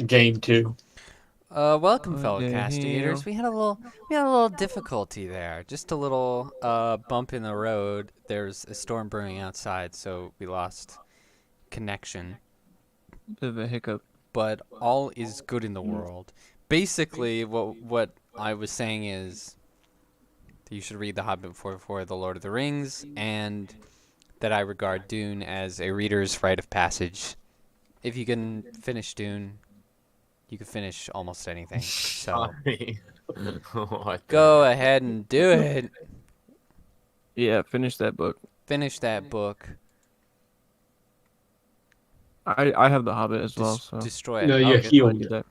Game 2. Welcome, Oh, fellow yeah, castigators. We had a little difficulty there. Just a little bump in the road. There's a storm brewing outside, so we lost connection. bit of a hiccup. But all is good in the world. Basically, what I was saying is that you should read The Hobbit before The Lord of the Rings, and that I regard Dune as a reader's rite of passage. If you can finish Dune, you can finish almost anything. So Sorry. What go ahead and do it. Yeah, finish that book. Finish that book. I have the Hobbit as well, so Destroy it. No, Oh, you're good. healed. do that.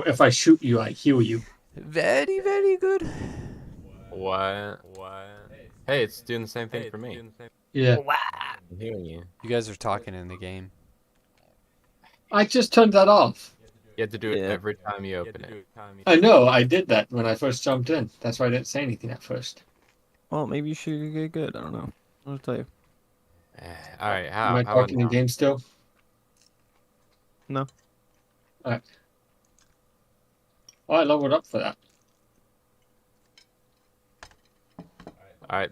If I shoot you, I heal you. Very, very good. What? Hey, it's doing the same thing for me. Yeah. I'm hearing you. You guys are talking in the game. I just turned that off. You have to do it Yeah. every time you open it. I know, I did that when I first jumped in. That's why I didn't say anything at first. Well, maybe you should get good. I don't know. I'll tell you. All right, Am I how about talking in now? game still? No. Alright. Oh, I leveled up for that. All right.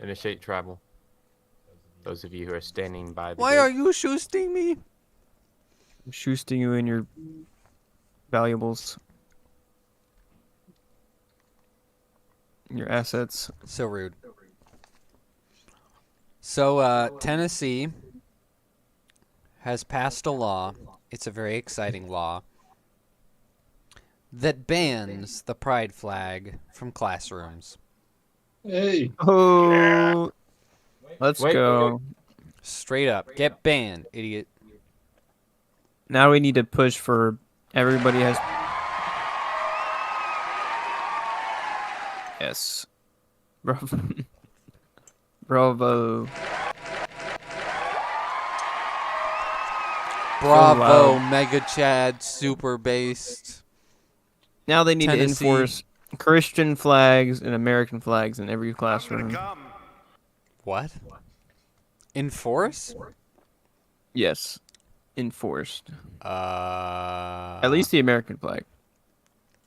Initiate travel. Those of you who are standing by the Why gate. are you shooting me? I'm shoosting you in your valuables. Your assets. So rude. So, Tennessee has passed a law. It's a very exciting law that bans the pride flag from classrooms. Hey. Oh, let's Wait, go. Straight up. Get banned, idiot. Now we need to push for everybody has. Yes. Bravo. Bravo. Bravo, loud. Mega Chad, super based. Now they need Tennessee. to enforce Christian flags and American flags in every classroom. What? Enforce? Yes. Enforced. At At least the American flag.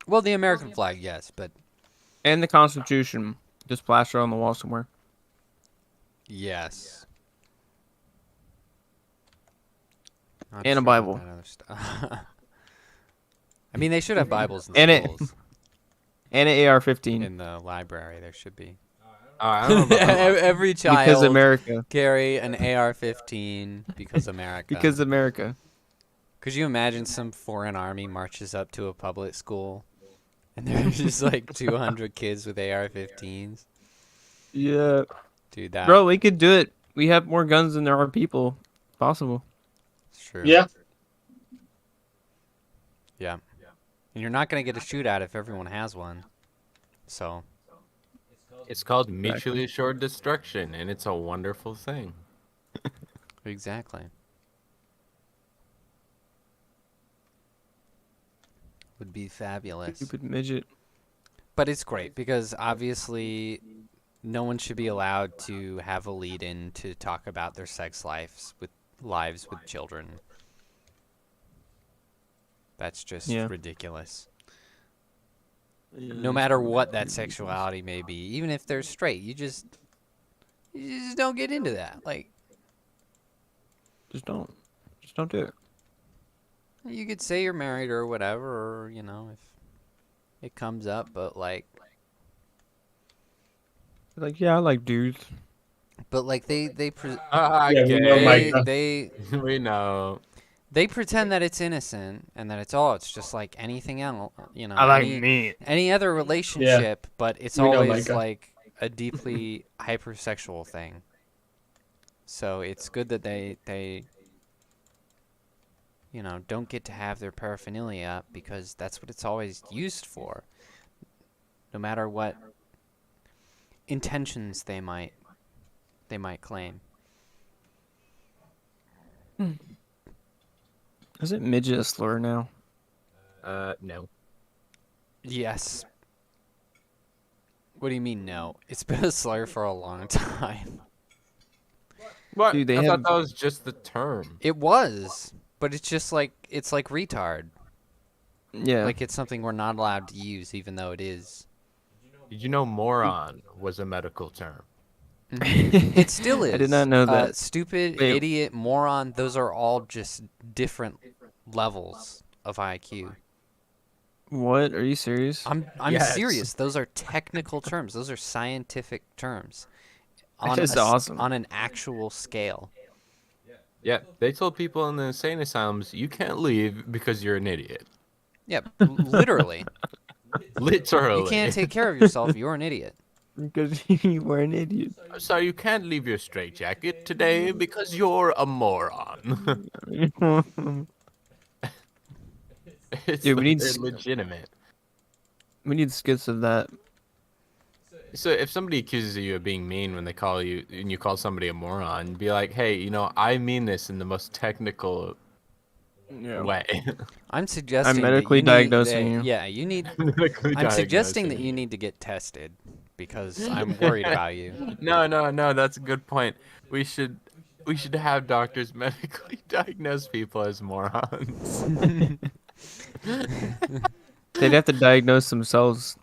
Well, the American flag, yes, but And the Constitution. Just plaster on the wall somewhere. yes. Not And a sure about Bible. that other stuff. I mean, they should have Bibles in And schools. And an AR-15. In the library, there should be. I don't know about that. Every child Because America. carry an AR-15 because America. Because America. Could you imagine some foreign army marches up to a public school and there's just like 200 kids with AR-15s? Yeah. Dude, that Bro, we could do it. We have more guns than there are people. It's possible. is true. Yeah. Yeah. And you're not going to get a shootout if everyone has one. So, It's called mutually assured destruction, and it's a wonderful thing. exactly. Would be fabulous. Stupid midget. But it's great because obviously no one should be allowed to have a lead in to talk about their sex lives with children. That's just Yeah. ridiculous. No matter what that sexuality may be, even if they're straight, you just don't get into that. Like, Just don't do it. you could say you're married or whatever, or you know, if it comes up, but like Yeah, I like dudes. like they I Yeah, we get know, it. Micah. We know. They pretend that it's innocent and that it's just like anything else, you know. meat. any other relationship, but it's We know, always Micah. like a deeply hypersexual thing. So it's good that they you know, don't get to have their paraphernalia because that's what it's always used for. No matter what intentions they might claim. Isn't midget a slur now? No. Yes. What do you mean no? It's been a slur for a long time. What? Dude, they I have- thought that was just the term. It was. But it's like retard. Yeah. Like it's something we're not allowed to use, even though it is. Did you know moron was a medical term? It still is. I did not know that. Stupid, Wait. idiot, moron. Those are all just different levels of IQ. What? Are you serious? I'm Yes. serious. Those are technical terms. Those are scientific terms. That is awesome. On an actual scale. Yeah, they told people in the insane asylums you can't leave because you're an idiot. Yeah, literally. Literally. You can't take care of yourself. You're an idiot. Because you were an idiot. So you can't leave your straitjacket today because you're a moron. It's Dude, we need they're legitimate. We need skits of that. So if somebody accuses you of being mean when they call you and you call somebody a moron, be like, hey, you know, I mean this in the most technical way. I'm suggesting I'm medically that you diagnosing need, you. Yeah, you need. Medically I'm suggesting that diagnosing you need to get tested because I'm worried about you. No, that's a good point. We should have doctors medically diagnose people as morons. They'd have to diagnose themselves.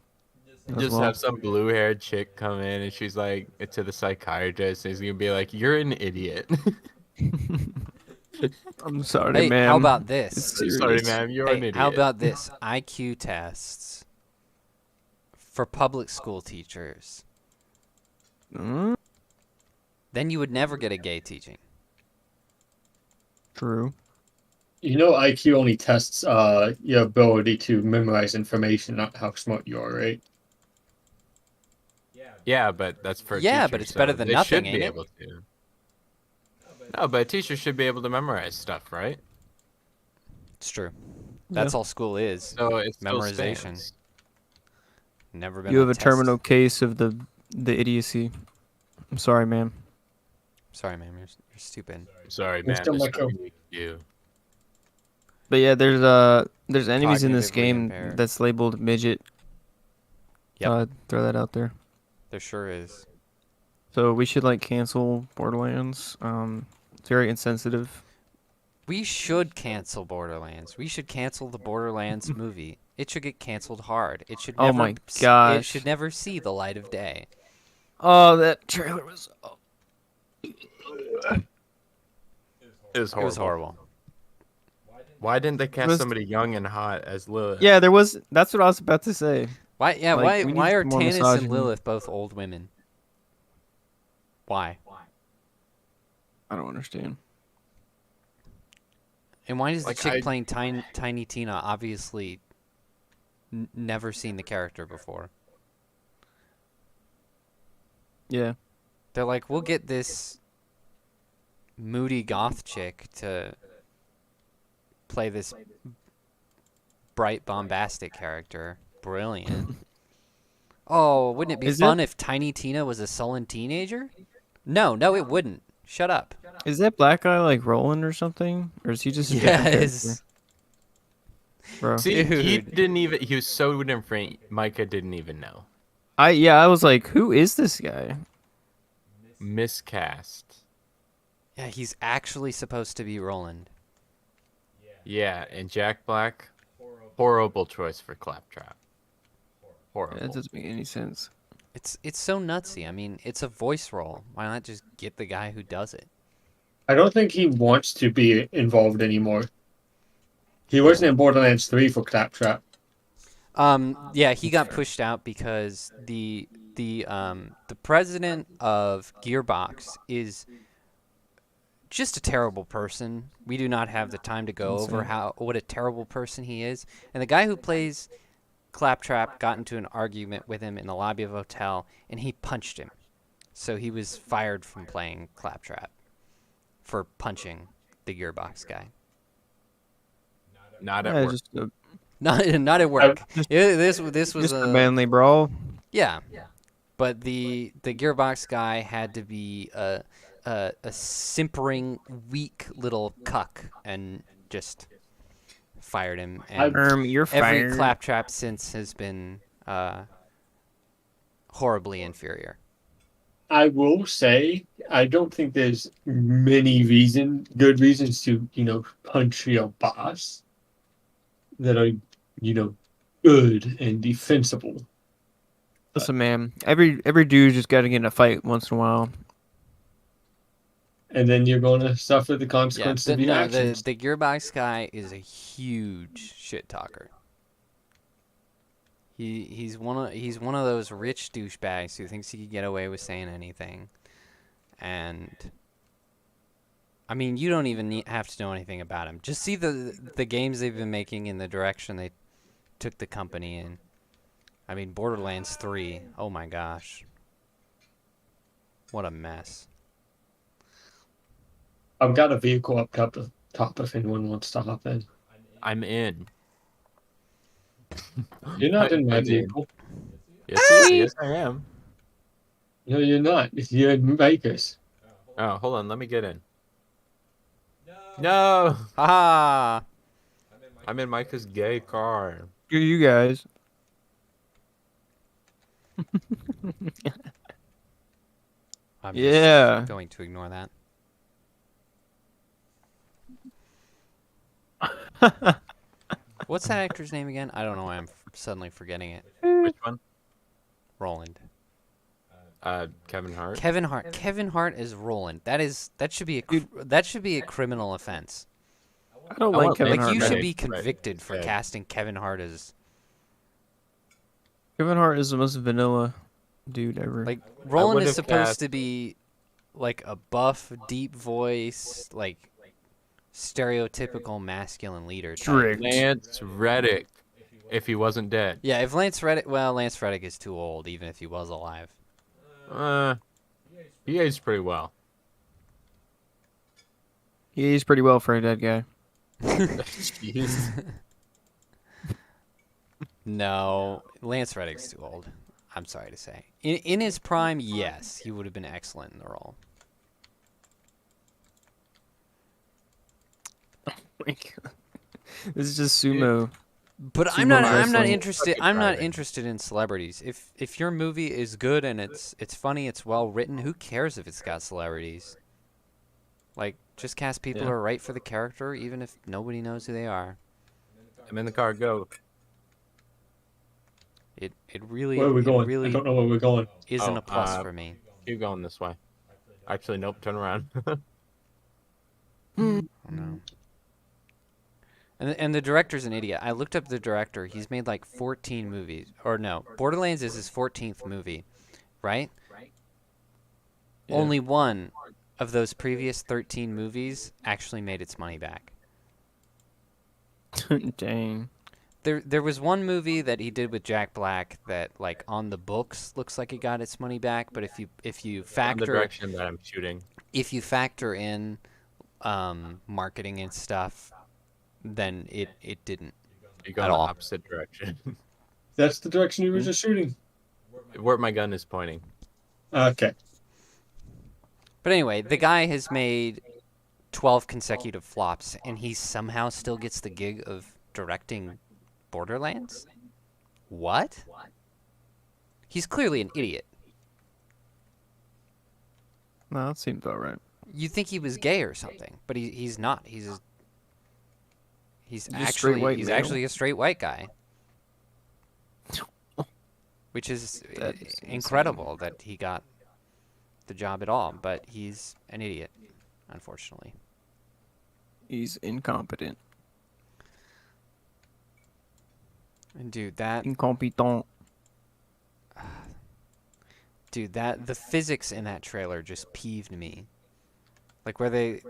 as Just well. have some blue-haired chick come in and she's like to the psychiatrist and he's gonna be like, "You're an idiot." I'm sorry, Hey, man. how about this? Sorry, ma'am, you're an Hey, idiot. how about this? IQ tests for public school teachers. Mm, Then you would never get a gay teaching. true. You know, IQ only tests your ability to memorize information, not how smart you are, right? Yeah, but that's for a Yeah, teacher, but it's so better than they nothing, should ain't be it? able to. No, but a teacher should be able to memorize stuff, right? It's true. That's all school is. So it still Memorization. stands. Never been. You have a test. terminal case of the idiocy. I'm sorry, man. Sorry, man. You're stupid. Sorry, man. still There's like a- nothing we can do. But yeah, there's enemies in this Cognitively game impaired. that's labeled midget. Yep. Throw that out there. There sure is. So we should like cancel Borderlands. It's very insensitive. We should cancel Borderlands. We should cancel the Borderlands movie. It should get canceled hard. It should Oh never. my It gosh. should never see the light of day. Oh, that trailer was. It was It was horrible. Why didn't they cast Was- somebody young and hot as Lilith? Yeah, there was. That's what I was about to say. Why? Yeah. Like, we why need are more Tannis and misogyny. Lilith both old women? Why? I don't understand. And why does Like, the chick I- playing Tiny Tina obviously never seen the character before? Yeah. They're like, we'll get this moody goth chick to play this bright, bombastic character. Brilliant. Oh, wouldn't it be Is fun if Tiny Tina was a sullen teenager? No, it wouldn't. Shut up. Is that black guy like Roland or something, or is he just a different Yes. character? Bro? See, he Dude. didn't even. He was so different. Micah didn't even know. I was like, who is this guy? Miscast. Yeah, he's actually supposed to be Roland. Yeah, and Jack Black, horrible choice for Claptrap. Horrible. That doesn't make any sense. It's so nutsy. I mean, it's a voice role. Why not just get the guy who does it? I don't think he wants to be involved anymore. He wasn't in Borderlands 3 for Claptrap. Yeah, he got pushed out because the president of Gearbox is just a terrible person. We do not have the time to go over what a terrible person he is. And the guy who plays Claptrap got into an argument with him in the lobby of a hotel, and he punched him. So he was fired from playing Claptrap for punching the Gearbox guy. Not at Yeah, work. just Not at work. This was a manly brawl. Yeah. But the Gearbox guy had to be a simpering, weak little cuck and just fired him. And You're every fired. Claptrap since has been horribly inferior. I will say I don't think there's many good reasons to punch your boss that are good and defensible. Listen, man. Every dude just got to get in a fight once in a while. And then you're going to suffer the Yeah, consequences of your actions. the gearbox guy is a huge shit talker. He's one of those rich douchebags who thinks he can get away with saying anything, and I mean you don't even have to know anything about him. Just see the games they've been making in the direction they took the company in. I mean Borderlands 3. Oh my gosh, what a mess. I've got a vehicle up top if anyone wants to hop in. I'm in. You're not in my I'm vehicle. Yes, I am. No, you're not. You're in Micah's. Oh, hold on. Let me get in. No. Haha. I'm in Micah's gay car. You guys. I'm Yeah. just going to ignore that. What's that actor's name again? I don't know why I'm suddenly forgetting it. Which one? Roland. Kevin Hart. Kevin Hart. Kevin Hart is Roland. That should be a criminal offense. I don't I like want Kevin Like Hart. you man. should be Right. convicted for Yeah. casting Kevin Hart as Kevin Hart is the most vanilla dude ever. like Roland would've is supposed cast- to be like a buff, deep voice, like stereotypical masculine leader type. Strict. Lance Reddick, if he wasn't dead. Yeah, if Lance Reddick, Lance Reddick is too old, even if he was alive. He aged pretty well. He aged pretty well for a dead guy. Jeez. No, Lance Reddick's too old. I'm sorry to say. In his prime, yes, he would have been excellent in the role. This is just sumo. But Sumo I'm not wrestling. interested. Fucking I'm not driving. interested in celebrities. If your movie is good and it's funny, it's well written, who cares if it's got celebrities? Like, just cast people who Yeah. are right for the character, even if nobody knows who they are. I'm in the car. Go. It really Where are we it going? I really don't know where we're going. isn't Oh, a plus for me. Keep going this way. Actually, nope. Turn around. Oh, no. And the director's an idiot. I looked up the director. He's made like 14 movies. Or no, Borderlands is his 14th movie, right? Yeah. Only one of those previous 13 movies actually made its money back. Dang. There was one movie that he did with Jack Black that like on the books looks like it got its money back, but if you On the factor direction that I'm shooting. in marketing and stuff, then it didn't. You go At in the all. opposite direction. That's the direction you were just shooting. Where my gun is pointing. Okay. But anyway, the guy has made 12 consecutive flops, and he somehow still gets the gig of directing Borderlands? What? He's clearly an idiot. No, that seems about right. You'd think he was gay or something, but he's not. He's Just straight actually white he's male. actually a straight white guy. Which is That is insane. incredible that he got the job at all, but he's an idiot, unfortunately. He's incompetent. And dude, that Incompetent. the physics in that trailer just peeved me. Like where they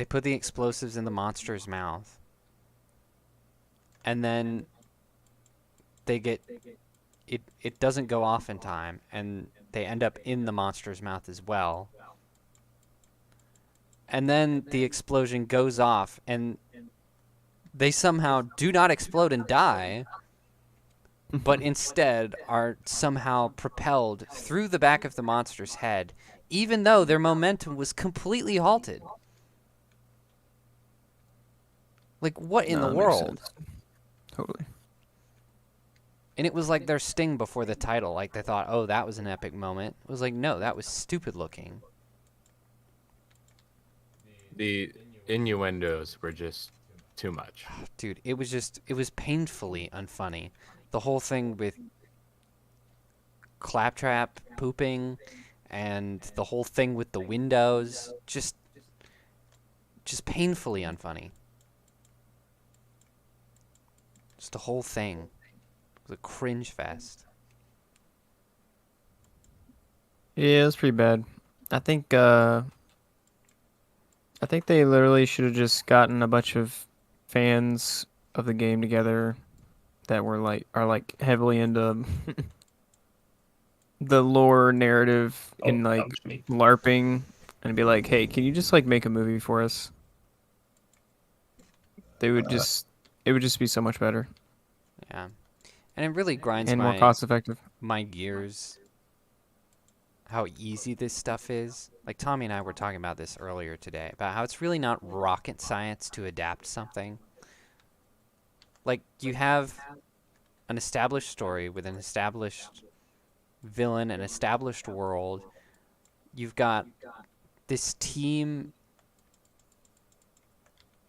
put the explosives in the monster's mouth, and then they get it doesn't go off in time, and they end up in the monster's mouth as well. And then the explosion goes off, and they somehow do not explode and die, but instead are somehow propelled through the back of the monster's head, even though their momentum was completely halted. Like, what in No, the that makes world? sense. Totally. And it was like their sting before the title. Like they thought, oh, that was an epic moment. It was like, no, that was stupid looking. The innuendos were just too much. Dude, it was painfully unfunny. The whole thing with Claptrap pooping and the whole thing with the windows, just painfully unfunny. Just the whole thing. It was a cringe fest. Yeah, it's pretty bad. I think they literally should have just gotten a bunch of fans of the game together that are like heavily into the lore narrative in that like was me. LARPing and be like, "Hey, can you just like make a movie for us?" It would just be so much better Yeah. And it really grinds and more cost effective. my gears how easy this stuff is. Like Tommy and I were talking about this earlier today, about how it's really not rocket science to adapt something. Like, you have an established story with an established villain, an established world. You've got this team.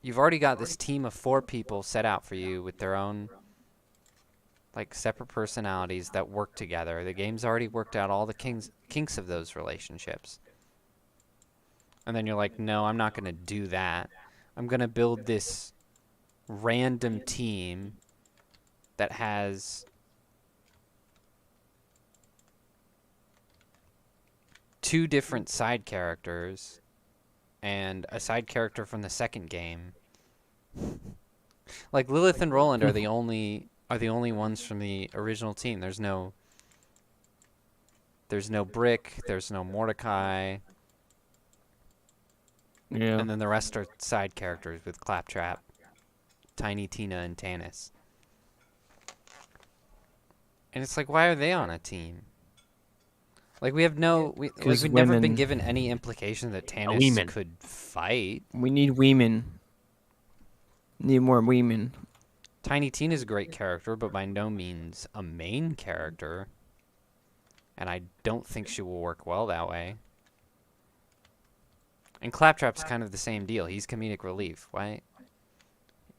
You've already got this team of 4 people set out for you with their own like separate personalities that work together. The game's already worked out all the kinks of those relationships. And then you're like, no, I'm not going to do that. I'm going to build this random team that has 2 different side characters and a side character from the second game. Like Lilith and Roland are the only ones from the original team. There's no Brick, there's no Mordecai. Yeah. And then the rest are side characters with Claptrap, Tiny Tina, and Tanis. And it's like, why are they on a team? Like, we've never been given any implication that Tanis could fight. We need women. Need more women. Tiny Tina's a great character, but by no means a main character. And I don't think she will work well that way. And Claptrap's kind of the same deal. He's comedic relief. Why?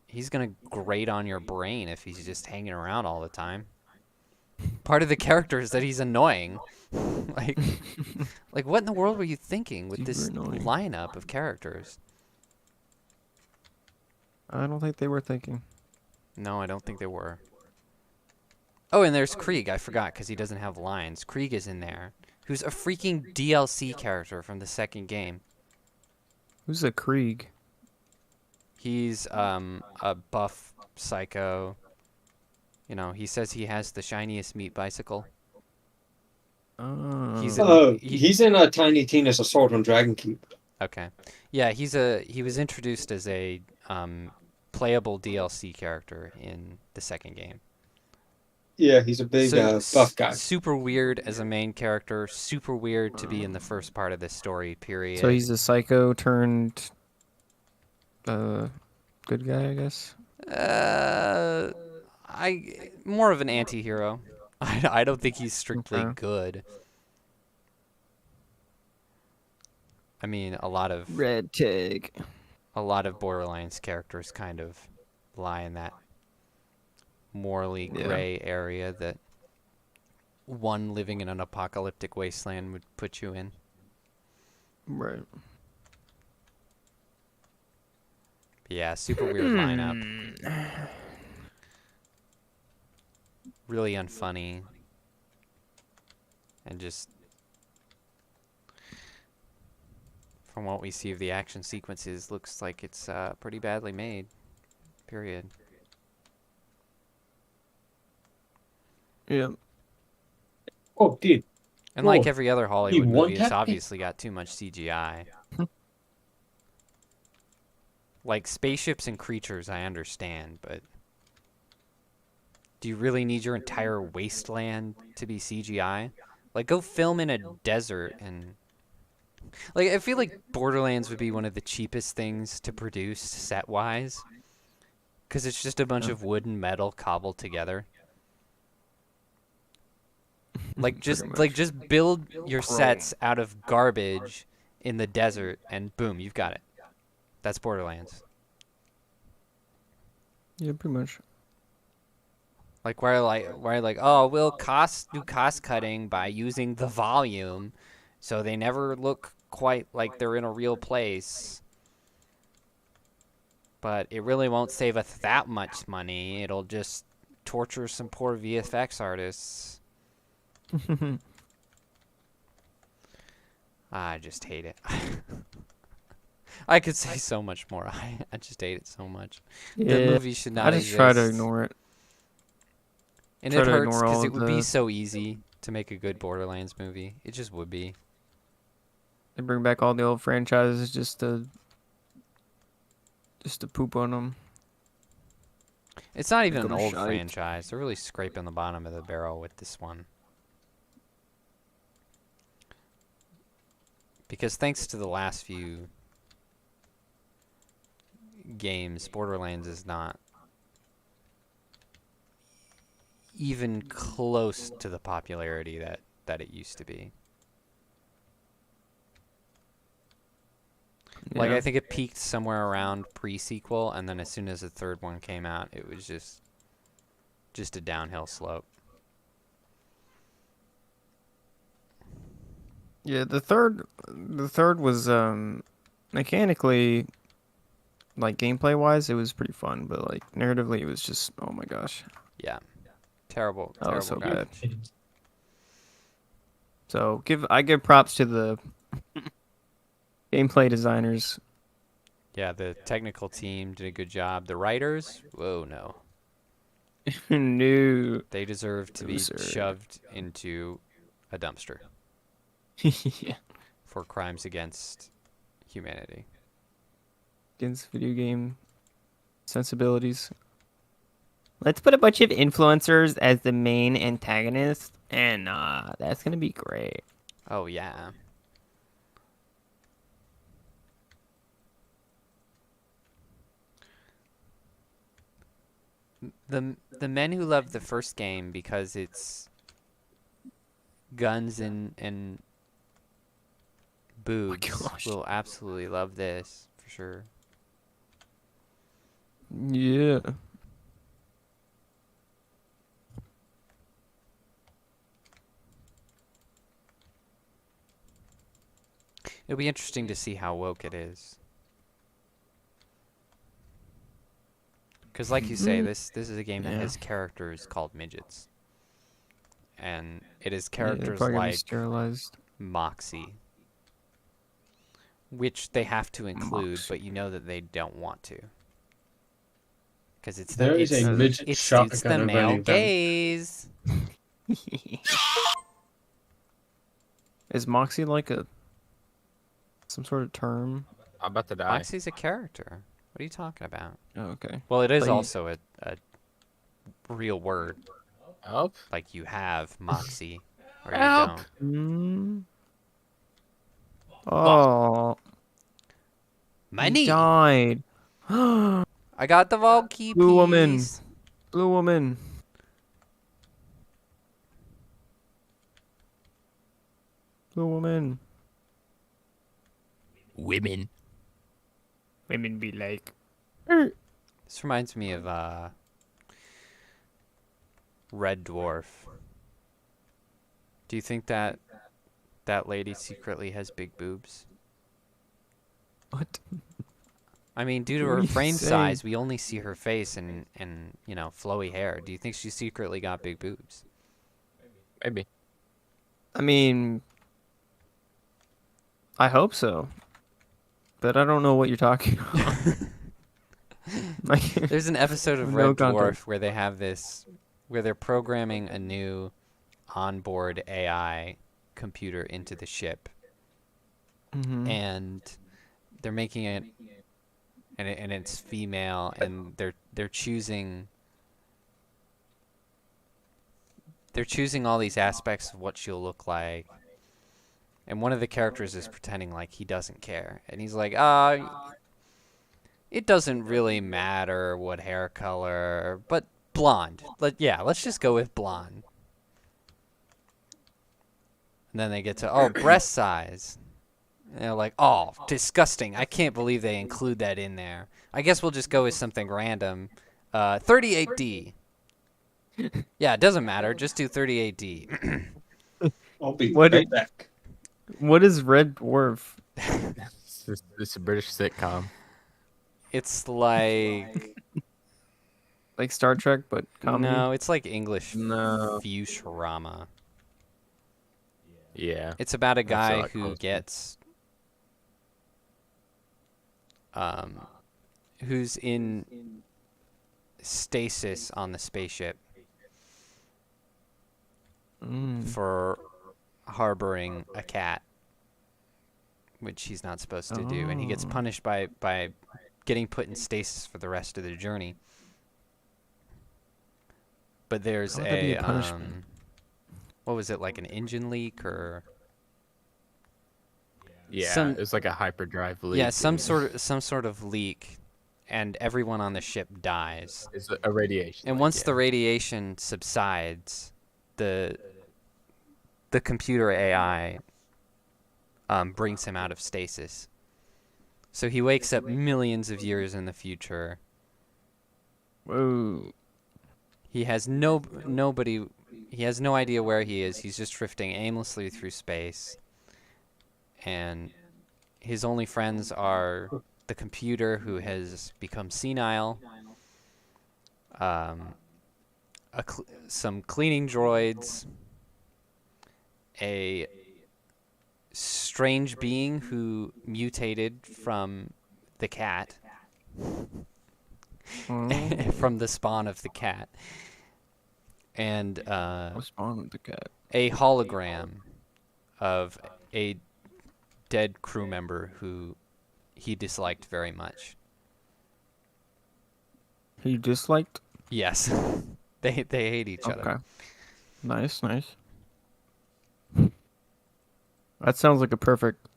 He's going to grate on your brain if he's just hanging around all the time. Part of the character is that he's annoying. like what in the world were you thinking with this lineup of characters? I don't think they were thinking. No, I don't think they were. Oh, and there's Krieg. I forgot because he doesn't have lines. Krieg is in there, who's a freaking DLC character from the second game. Who's a Krieg? He's a buff psycho. You know, he says he has the shiniest meat bicycle. Oh. He's in a Tiny Tina's Assault on Dragon Keep. Okay. Yeah, he was introduced as a playable DLC character in the second game. Yeah, he's a big buff guy. Super weird as a main character, super weird to be in the first part of this story, period. So he's a psycho turned good guy, I guess. More of an anti-hero. I don't think he's strictly good. I mean, a lot of red tag. A lot of Borderlands characters kind of lie in that morally gray area that one living in an apocalyptic wasteland would put you in. Right. Yeah, super weird lineup. Really unfunny. And just from what we see of the action sequences, looks like it's pretty badly made. Period. Yeah. Oh, dude. And like every other Hollywood movie, it's one-tap obviously got too much CGI. Like spaceships and creatures, I understand, but do you really need your entire wasteland to be CGI? Like, go film in a desert and... Like, I feel like Borderlands would be one of the cheapest things to produce set-wise. Because it's just a bunch of wood and metal cobbled together. Just build your Chrome. sets out of garbage in the desert, and boom, you've got it. That's Borderlands. Yeah, pretty much. Like where oh, we'll do cost cutting by using the volume, so they never look quite like they're in a real place. But it really won't save us that much money. It'll just torture some poor VFX artists. I just hate it. I could say so much more. I just hate it so much. Yeah, The movie should not I just exist. try to ignore it. And Try it to hurts ignore because all it of would be the- so easy to make a good Borderlands movie. It just would be. They bring back all the old franchises just to poop on them. It's not even an them old shite. franchise. They're really scraping the bottom of the barrel with this one. Because thanks to the last few games, Borderlands is not even close to the popularity that it used to be. Like, Yeah. I think it peaked somewhere around pre-sequel, and then as soon as the third one came out, it was just a downhill slope. Yeah, the third was mechanically, like gameplay wise, it was pretty fun, but like narratively, it was just, oh my gosh. Yeah. Terrible, Oh, terrible so garbage. bad. So I give props to the gameplay designers. Yeah, the technical team did a good job. The writers, whoa, no. No. They deserve to No, be sir. shoved into a dumpster Yeah. for crimes against humanity. Against video game sensibilities. Let's put a bunch of influencers as the main antagonist, and that's gonna be great. Oh, yeah. The men who love the first game because it's guns and boobs gosh. will absolutely love this for sure. Yeah. It'll be interesting to see how woke it is. Because, like you say, this is a game that Yeah. has characters called midgets, and it is Yeah, they're characters probably gonna be like sterilized. Moxie, which they have to include, Moxie. but you know that they don't want to, because it's There is a midget it shotgun suits the of male any kind. gaze. Is Moxie like some sort of term? I'm about to die. Moxie's a character. What are you talking about? Oh, okay. Well, it is But you- also a real word. Help! Like you have Moxie, or you Help! don't. Mm. Oh, he Money. died. I got the vault key. Blue woman. piece. Blue woman. Blue woman. Women. Women be like. This reminds me of Red Dwarf. Do you think that lady secretly has big boobs? What? I mean, due to What are her you frame saying? size, we only see her face and flowy hair. Do you think she secretly got big boobs? Maybe. I mean, I hope so, but I don't know what you're talking about. Like, There's an episode of No Red Dwarf context. where they have where they're programming a new onboard AI computer into the ship, mhm. and they're making it, and it's female, and they're choosing all these aspects of what she'll look like, and one of the characters is pretending like he doesn't care, and he's like, it doesn't really matter what hair color, but blonde. Let's just go with blonde. And then they get to breast size. And they're like, oh, disgusting. I can't believe they include that in there. I guess we'll just go with something random. 38D. Yeah, it doesn't matter. Just do 38D. I'll be What right it- back. What is Red Dwarf? This is a British sitcom. It's like... Like Star Trek, but comedy? No, it's like English No. Futurama. Yeah. It's about a That's guy how it who goes. gets... who's in stasis on the spaceship for harboring a cat, which he's not supposed to do, and he gets punished by getting put in stasis for the rest of the journey. But there's How would that be a punishment? what was it, like an engine leak or Yeah, it's like a hyperdrive leak. yeah, some sort of leak, and everyone on the ship dies. It's a radiation. And leak, once yeah. the radiation subsides, the computer AI brings him out of stasis. So he wakes up millions of years in the future. Whoa. He has nobody. He has no idea where he is. He's just drifting aimlessly through space. And his only friends are the computer, who has become senile, some cleaning droids, a strange being who mutated from the cat, from the spawn of the cat, and What's wrong with the cat? a hologram of a dead crew member who he disliked very much. He disliked? Yes. They hate each Okay. other. Nice. That sounds like a perfect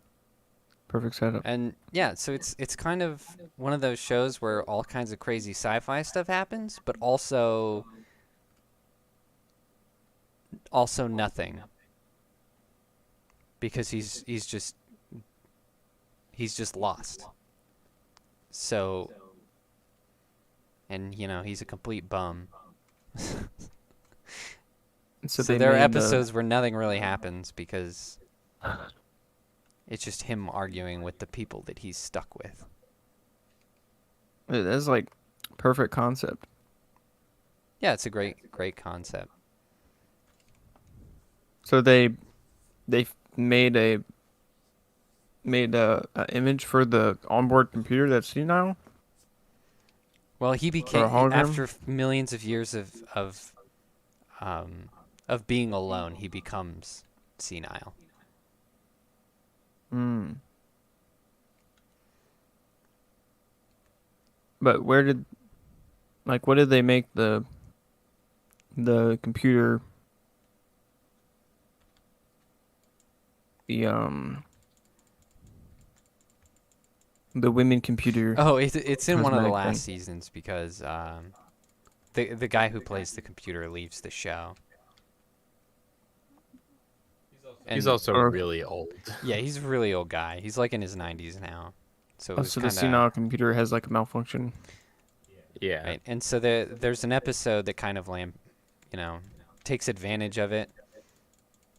setup. And yeah, so it's kind of one of those shows where all kinds of crazy sci-fi stuff happens, but also nothing. Because he's just lost. So, and he's a complete bum. So they there are made episodes where nothing really happens because it's just him arguing with the people that he's stuck with. That's like perfect concept. Yeah, it's a great concept. So they made a image for the onboard computer that's senile. Well, he became, hologram? after millions of years of being alone, he becomes senile. But what did they make the computer, the women computer? Oh, it's in one of the Cosmetic last thing. seasons because the guy who plays the computer leaves the show. He's And- also really old. Yeah, he's a really old guy. He's like in his 90s now. So it was So the kind senile of computer has like a malfunction. Yeah. right. And so there's an episode that kind of takes advantage of it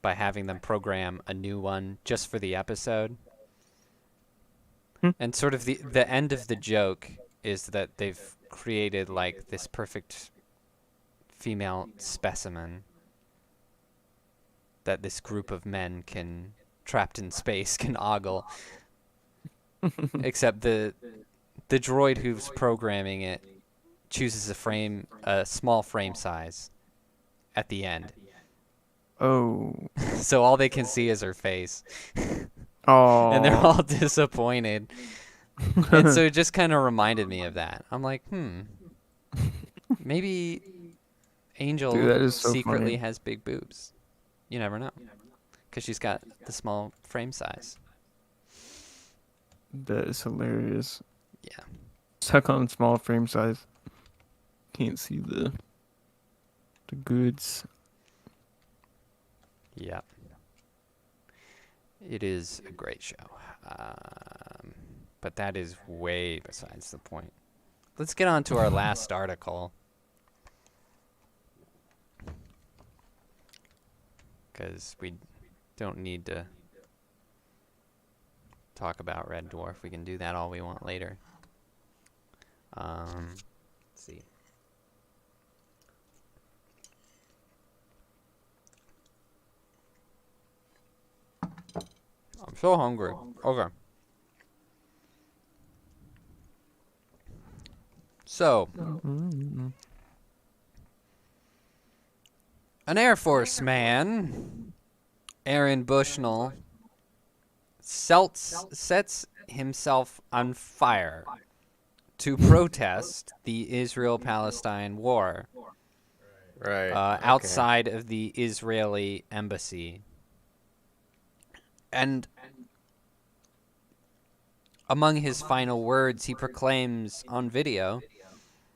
by having them program a new one just for the episode. And sort of the end of the joke is that they've created like this perfect female specimen that this group of men trapped in space can ogle. Except the droid who's programming it chooses a small frame size at the end. Oh. So all they can see is her face. Oh. And they're all disappointed. And so it just kind of reminded me of that. I'm like, maybe Angel Dude, that is so secretly funny. has big boobs. You never know. Because she's got the small frame size. That is hilarious. Yeah. Stuck on small frame size. Can't see the goods. Yeah. It is a great show. But that is way besides the point. Let's get on to our last article. Because we don't need to talk about Red Dwarf. We can do that all we want later. Let's see. I'm so hungry. Okay. So, an Air Force man, Aaron Bushnell, sets himself on fire to protest the Israel-Palestine war Right. outside of the Israeli embassy. And among his final words, he proclaims on video,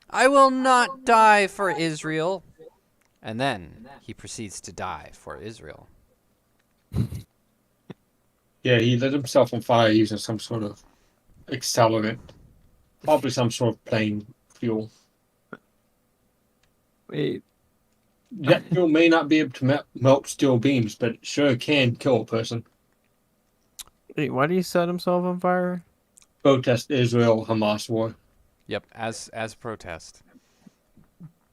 "I will not die for Israel." And then he proceeds to die for Israel. Yeah, he lit himself on fire using some sort of accelerant. Probably some sort of plane fuel. Wait, That fuel may not be able to melt steel beams, but it sure can kill a person. why did he set himself on fire? Protest Israel-Hamas war. Yep, as protest.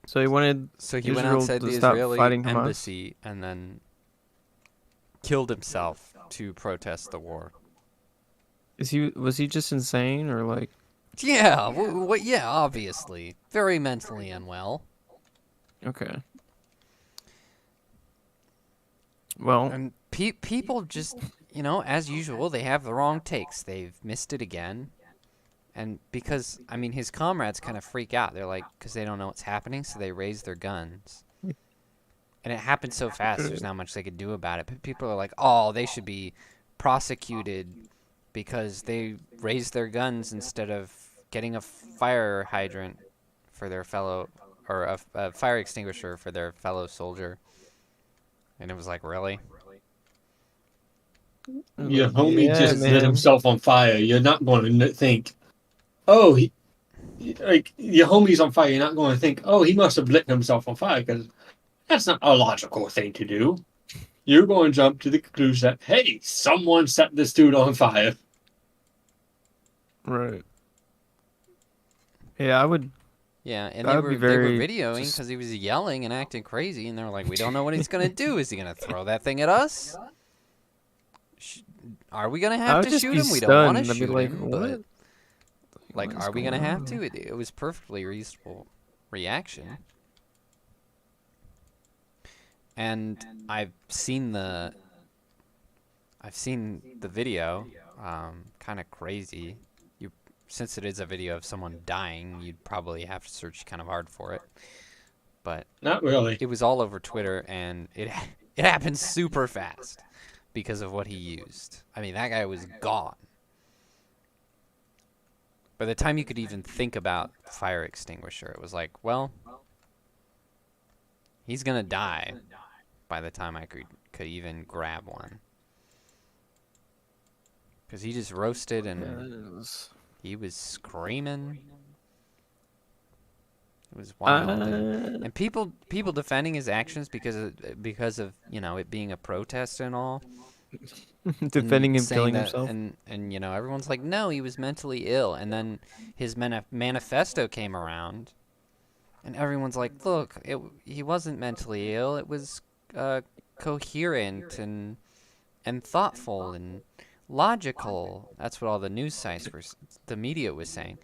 So he wanted So he went Israel outside to the stop Israeli fighting Hamas? embassy and then killed himself to protest the war. Was he just insane or like? Yeah, yeah, obviously. Very mentally unwell. Okay. Well, And people just, as usual, they have the wrong takes. They've missed it again. And because, his comrades kind of freak out. They're like, because they don't know what's happening, so they raise their guns. And it happened so fast, there's not much they could do about it. But people are like, oh, they should be prosecuted because they raised their guns instead of getting a fire hydrant for their fellow, or a fire extinguisher for their fellow soldier. And it was like, really? Your homie yeah, just lit man. himself on fire. You're not going to think, oh, your homie's on fire. You're not going to think, oh, he must have lit himself on fire, because that's not a logical thing to do. You're going to jump to the conclusion that, hey, someone set this dude on fire. Right. Yeah, I would. Yeah, and That they would were be very videoing just- because he was yelling and acting crazy, and they were like, "We don't know what he's gonna do. Is he gonna throw that thing at us? Are we gonna I have would to just shoot be him? We don't want to stunned. I'd be shoot like, him, what? but What is are we gonna going have on? to? It was perfectly reasonable reaction. And I've seen the video. Kind of crazy. Since it is a video of someone dying, you'd probably have to search kind of hard for it. But Not really. it was all over Twitter, and it happened super fast because of what he used. That guy was gone. By the time you could even think about fire extinguisher, it was like, well, he's gonna die by the time I could even grab one. Because he just roasted and he was screaming. It was wild. And people defending his actions because of it being a protest and all. defending him saying killing that, himself. And everyone's like, no, he was mentally ill. And then his manifesto came around, and everyone's like, look, he wasn't mentally ill. It was coherent and thoughtful and logical. That's what all the news sites the media was saying.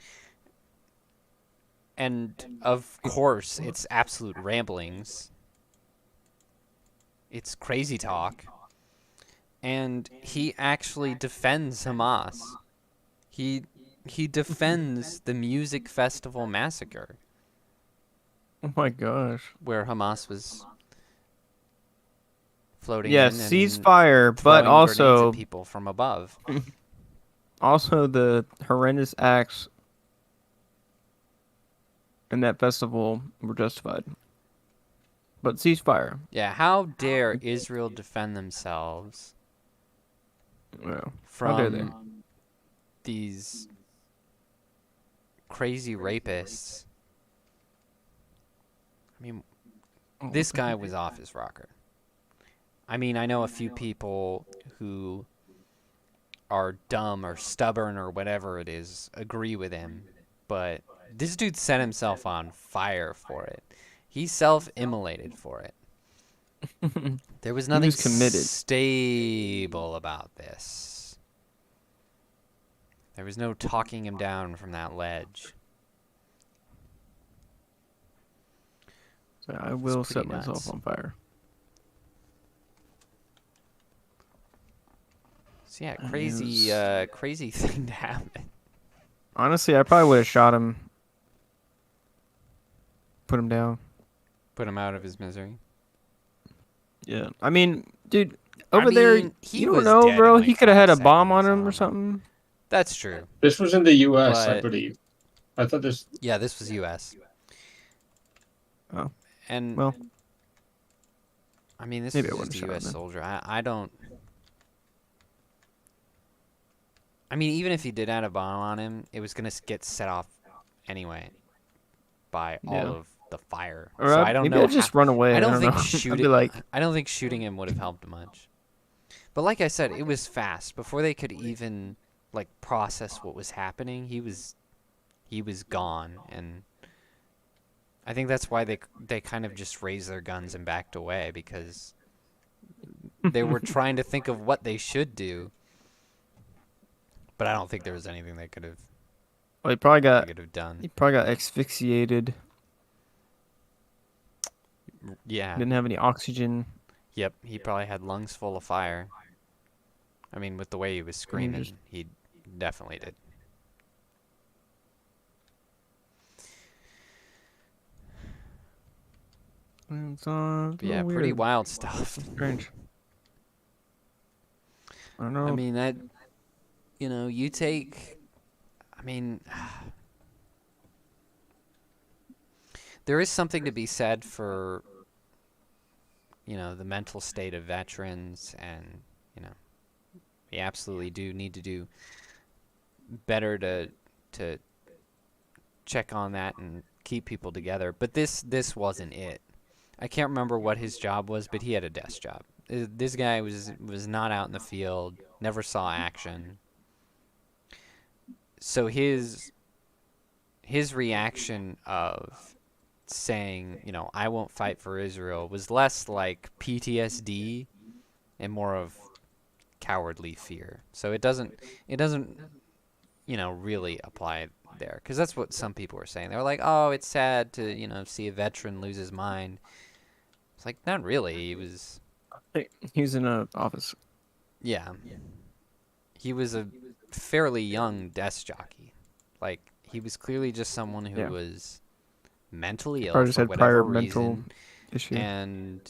And of course, it's absolute ramblings. It's crazy talk. And he actually defends Hamas. He defends the music festival massacre Oh my gosh. where Hamas was floating Yeah, in and ceasefire, but throwing grenades also at people from above. the horrendous acts in that festival were justified. But ceasefire. Yeah, how dare Israel defend themselves Well, how dare they? from these crazy rapists. I mean, this guy was off his rocker. I mean, I know a few people who are dumb or stubborn or whatever it is agree with him, but this dude set himself on fire for it. He self-immolated for it. There was nothing was committed. stable about this. There was no talking him down from that ledge. So I will pretty set myself nuts. on fire. So yeah, That crazy, is- crazy thing to happen. Honestly, I probably would have shot him. Put him down. Put him out of his misery. Yeah. I mean, dude, I over there, mean, he you don't was know, dead bro. in, like, He could have had a 5 bomb on him or seconds, something. That's true. This was in the U.S., I But- believe. I thought this. Yeah, this was U.S. Oh. And Well, I mean, this maybe I was wouldn't just a shot him U.S. then. soldier. I don't. I mean, even if he did have a bomb on him, it was gonna get set off anyway by all Yeah. of the fire. Or So I don't maybe know. I'd just run away. I don't think know. I'd shooting. be like, I don't think shooting him would have helped much. But like I said, it was fast. Before they could even like process what was happening, he was gone, and I think that's why they kind of just raised their guns and backed away, because they were trying to think of what they should do. But I don't think there was anything they could have well, he probably done. got asphyxiated. Yeah. Didn't have any oxygen. Yep. He probably had lungs full of fire. I mean, with the way he was screaming, just- he definitely did. It's, But yeah, pretty weird. wild stuff. Strange. I don't know. I mean, that, you take, I mean, there is something to be said for, the mental state of veterans, and, we absolutely do need to do better to check on that and keep people together. But this wasn't it. I can't remember what his job was, but he had a desk job. This guy was not out in the field, never saw action. So his reaction of saying, I won't fight for Israel was less like PTSD and more of cowardly fear. So it doesn't really apply there, because that's what some people were saying. They were like, oh, it's sad to see a veteran lose his mind. It's like, not really. He was in an office. Yeah. He was a fairly young desk jockey. Like, he was clearly just someone who Yeah. was mentally ill Probably just for had whatever prior mental reason, issue. and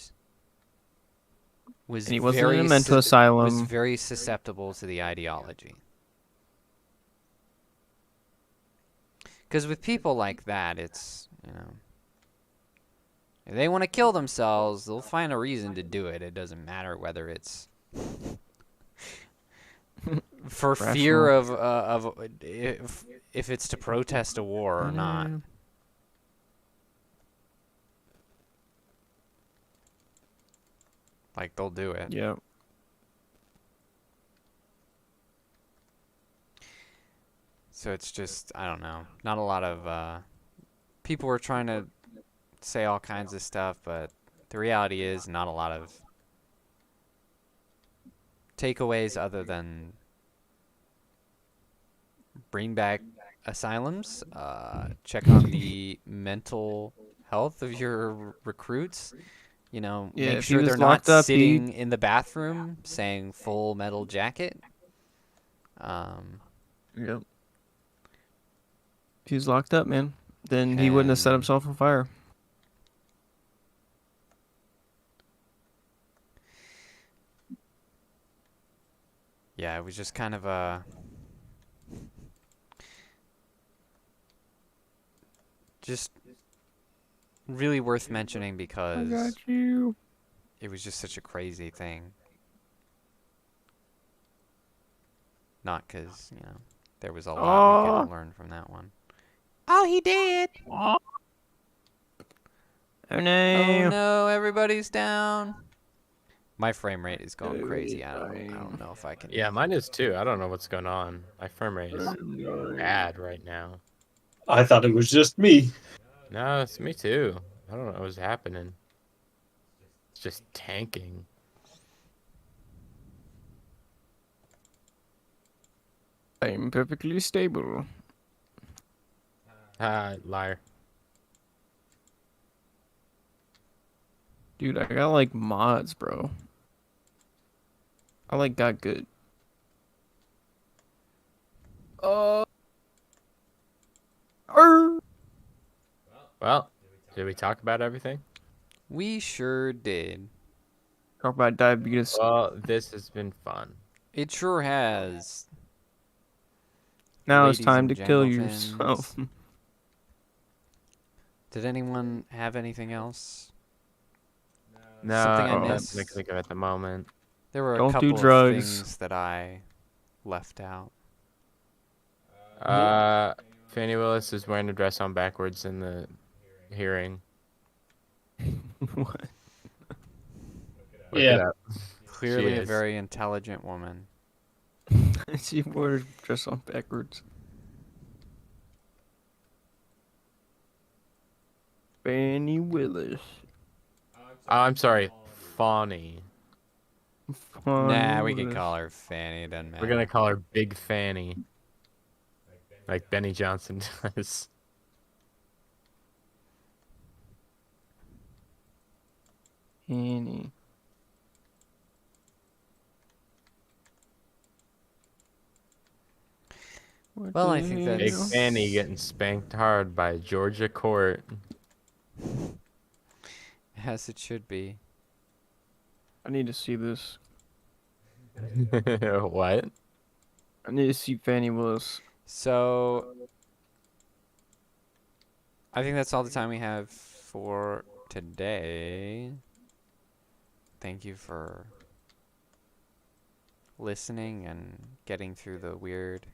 was And he wasn't very in a mental was asylum. very susceptible to the ideology. Because with people like that, it's, if they want to kill themselves, they'll find a reason to do it. It doesn't matter whether it's for fear of if it's to protest a war or not. Like, they'll do it. Yeah. So it's just, I don't know. Not a lot of people were trying to say all kinds of stuff, but the reality is not a lot of takeaways other than bring back asylums, check on the mental health of your recruits, Yeah, make if he sure was they're not locked up, sitting in the bathroom saying Full Metal Jacket. Yep. If he was locked up, man, then he wouldn't have set And- himself on fire. Yeah, it was just kind of a just really worth mentioning because you. it was just such a crazy thing. Not because, you know, there was a lot we Oh. could learn from that one. Oh, he did! Oh Oh no. no, everybody's down. My frame rate is going crazy. I don't know if I can. Yeah, mine is too. I don't know what's going on. My frame rate is bad right now. I thought it was just me. No, it's me too. I don't know what's happening. It's just tanking. I'm perfectly stable. Ah, liar. Dude, I got like mods, bro. I like got good. Well, did we talk about everything? We sure did. Talk about diabetes. Well, this has been fun. It sure has. Now it's Ladies time and to kill gentlemen's. yourself. Did anyone have anything else? No, Something I I'm not missed? think of at the moment. There were a Don't do couple of drugs. things that I left out. Fannie Willis is wearing a dress on backwards in the hearing. What? Look Yeah. it up. Clearly a is. very intelligent woman. She wore her dress on backwards. Fannie Willis. Oh, I'm sorry, Fawny. Nah, we can call her Fanny. It doesn't matter. We're gonna call her Big Fanny, like Benny Johnson does. Fannie. Well, I think Big that's- Fanny getting spanked hard by Georgia court. As it should be. I need to see this. What? I need to see Fannie Willis. So, I think that's all the time we have for today. Thank you for listening and getting through the weird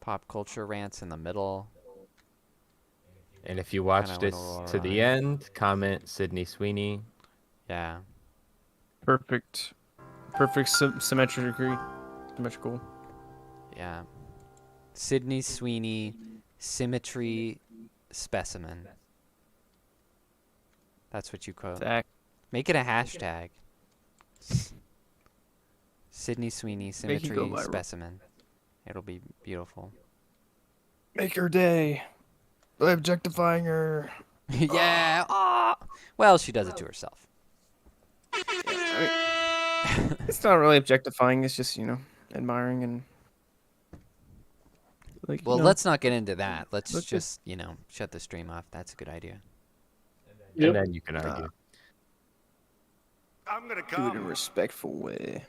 pop culture rants in the middle. And if you watched went this a little to the awry. end, comment Sydney Sweeney. Yeah. Perfect. Perfect symmetrical. Yeah. Sydney Sweeney, symmetry specimen. That's what you quote. Zach. Make it a hashtag. Sydney Sweeney, Make it symmetry go viral. specimen. It'll be beautiful. Make her day. By objectifying her. Yeah. Ah. Well, she does it to herself. It's not really objectifying. It's just, admiring and. Like, Well, let's not get into that. Let's let's just, shut the stream off. That's a good idea. Yep. And then you can argue. do it in a respectful way.